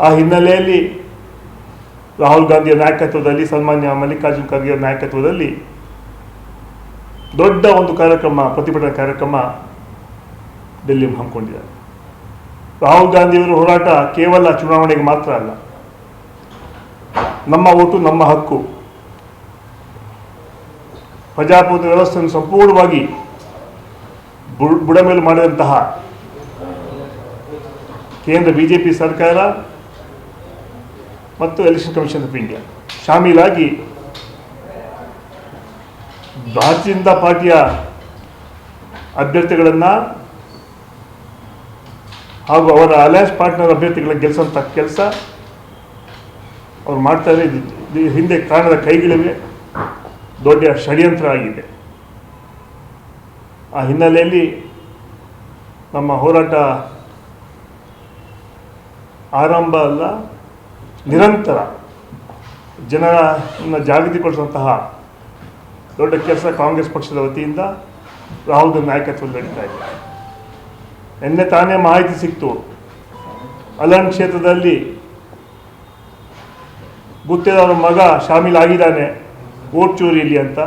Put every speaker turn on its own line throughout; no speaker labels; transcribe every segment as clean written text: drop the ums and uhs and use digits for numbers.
ಆ ಹಿನ್ನೆಲೆಯಲ್ಲಿ ರಾಹುಲ್ ಗಾಂಧಿಯ ನಾಯಕತ್ವದಲ್ಲಿ, ಸನ್ಮಾನ್ಯ ಮಲ್ಲಿಕಾರ್ಜುನ್ ಖರ್ಗೆ ನಾಯಕತ್ವದಲ್ಲಿ ದೊಡ್ಡ ಒಂದು ಕಾರ್ಯಕ್ರಮ, ಪ್ರತಿಭಟನಾ ಕಾರ್ಯಕ್ರಮ ಡೆಲ್ಲಿ ಹಮ್ಮಿಕೊಂಡಿದ್ದಾರೆ. ರಾಹುಲ್ ಗಾಂಧಿಯವರ ಹೋರಾಟ ಕೇವಲ ಚುನಾವಣೆಗೆ ಮಾತ್ರ ಅಲ್ಲ, ನಮ್ಮ ಓಟು ನಮ್ಮ ಹಕ್ಕು, ಪ್ರಜಾಪ್ರಭುತ್ವ ವ್ಯವಸ್ಥೆಯನ್ನು ಸಂಪೂರ್ಣವಾಗಿ ಬುಡಮೇಲು ಮಾಡಿದಂತಹ ಕೇಂದ್ರ ಬಿಜೆಪಿ ಸರ್ಕಾರ ಮತ್ತು ಎಲೆಕ್ಷನ್ ಕಮಿಷನ್ ಆಫ್ ಇಂಡಿಯಾ ಶಾಮೀಲಾಗಿ ಭಾರತೀಯ ಜನತಾ ಪಾರ್ಟಿಯ ಅಭ್ಯರ್ಥಿಗಳನ್ನು ಹಾಗೂ ಅವರ ಅಲಯನ್ಸ್ ಪಾರ್ಟ್ನರ್ ಅಭ್ಯರ್ಥಿಗಳನ್ನು ಗೆಲ್ಲಿಸುವಂಥ ಕೆಲಸ ಅವ್ರು ಮಾಡ್ತಾರೆ. ಹಿಂದೆ ಕಾರಣದ ಕೈಗಳಿವೆ, ದೊಡ್ಡ ಷಡ್ಯಂತ್ರ ಆಗಿದೆ. ಆ ಹಿನ್ನೆಲೆಯಲ್ಲಿ ನಮ್ಮ ಹೋರಾಟ ಆರಂಭ ಅಲ್ಲ, ನಿರಂತರ ಜನರನ್ನು ಜಾಗೃತಿಗೊಳಿಸುವಂತಹ ದೊಡ್ಡ ಕೆಲಸ ಕಾಂಗ್ರೆಸ್ ಪಕ್ಷದ ವತಿಯಿಂದ ರಾಹುಲ್ ಗಾಂಧಿ ನಾಯಕತ್ವದಲ್ಲಿ ನಡೀತಾ ಇದೆ. ನಿನ್ನೆ ತಾನೇ ಮಾಹಿತಿ ಸಿಕ್ತು, ಅಲನ್ ಕ್ಷೇತ್ರದಲ್ಲಿ ಗುತ್ತೇದಾರರ ಮಗ ಶಾಮೀಲಾಗಿದ್ದಾನೆ ವೋಟ್ ಚೋರಿಯಲ್ಲಿ ಅಂತ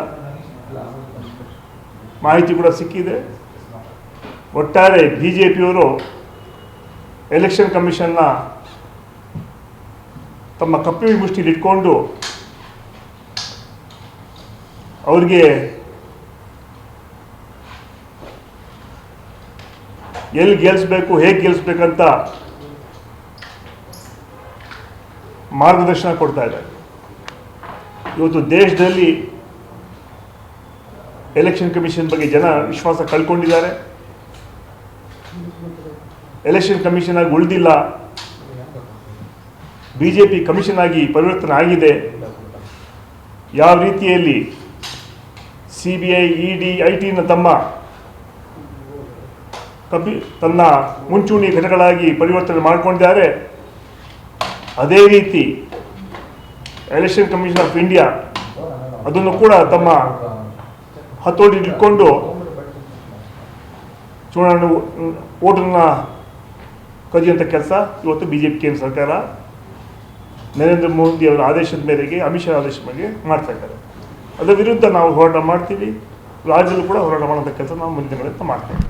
ಮಾಹಿತಿ ಕೂಡ ಸಿಕ್ಕಿದೆ. ಒಟ್ಟಾರೆ ಬಿಜೆಪಿಯವರು ಎಲೆಕ್ಷನ್ ಕಮಿಷನ್ನ ತಮ್ಮ ಕಪ್ಪಿ ಮುಷ್ಟಿಲಿ ಇಟ್ಕೊಂಡು ಅವ್ರಿಗೆ ಎಲ್ಲಿ ಗೆಲ್ಲಿಸ್ಬೇಕು, ಹೇಗೆ ಗೆಲ್ಲಿಸ್ಬೇಕಂತ ಮಾರ್ಗದರ್ಶನ ಕೊಡ್ತಾ ಇದ್ದಾರೆ. ಇವತ್ತು ದೇಶದಲ್ಲಿ ಎಲೆಕ್ಷನ್ ಕಮಿಷನ್ ಬಗ್ಗೆ ಜನ ವಿಶ್ವಾಸ ಕಳ್ಕೊಂಡಿದ್ದಾರೆ. ಎಲೆಕ್ಷನ್ ಕಮಿಷನ್ ಆಗಿ ಉಳಿದಿಲ್ಲ, ಬಿಜೆಪಿ ಕಮಿಷನ್ ಆಗಿ ಪರಿವರ್ತನೆ ಆಗಿದೆ. ಯಾವ ರೀತಿಯಲ್ಲಿ CBI, ED, IT ತನ್ನ ಮುಂಚೂಣಿ ಘಟಕಗಳಾಗಿ ಪರಿವರ್ತನೆ ಮಾಡಿಕೊಂಡಿದ್ದಾರೆ, ಅದೇ ರೀತಿ ಎಲೆಕ್ಷನ್ ಕಮಿಷನ್ ಆಫ್ ಇಂಡಿಯಾ ಅದನ್ನು ಕೂಡ ತಮ್ಮ ಹತೋಟಿ ಇಟ್ಕೊಂಡು ಚುನಾವಣೆ ಓಟನ್ನು ಕದಿಯುವಂಥ ಕೆಲಸ ಇವತ್ತು ಬಿಜೆಪಿ ಕೇಂದ್ರ ಸರ್ಕಾರ ನರೇಂದ್ರ ಮೋದಿ ಅವರ ಆದೇಶದ ಮೇರೆಗೆ, ಅಮಿತ್ ಶಾ ಆದೇಶದ ಮೇರೆಗೆ ಮಾಡ್ತಾ ಇದ್ದಾರೆ. ಅದರ ವಿರುದ್ಧ ನಾವು ಹೋರಾಟ ಮಾಡ್ತೀವಿ. ರಾಜ್ಯದಲ್ಲೂ ಕೂಡ ಹೋರಾಟ ಮಾಡುವಂಥ ಕೆಲಸ ನಾವು ಮುಂದಿನ ದಿನಗಳಲ್ಲಿ ಮಾಡ್ತೇವೆ.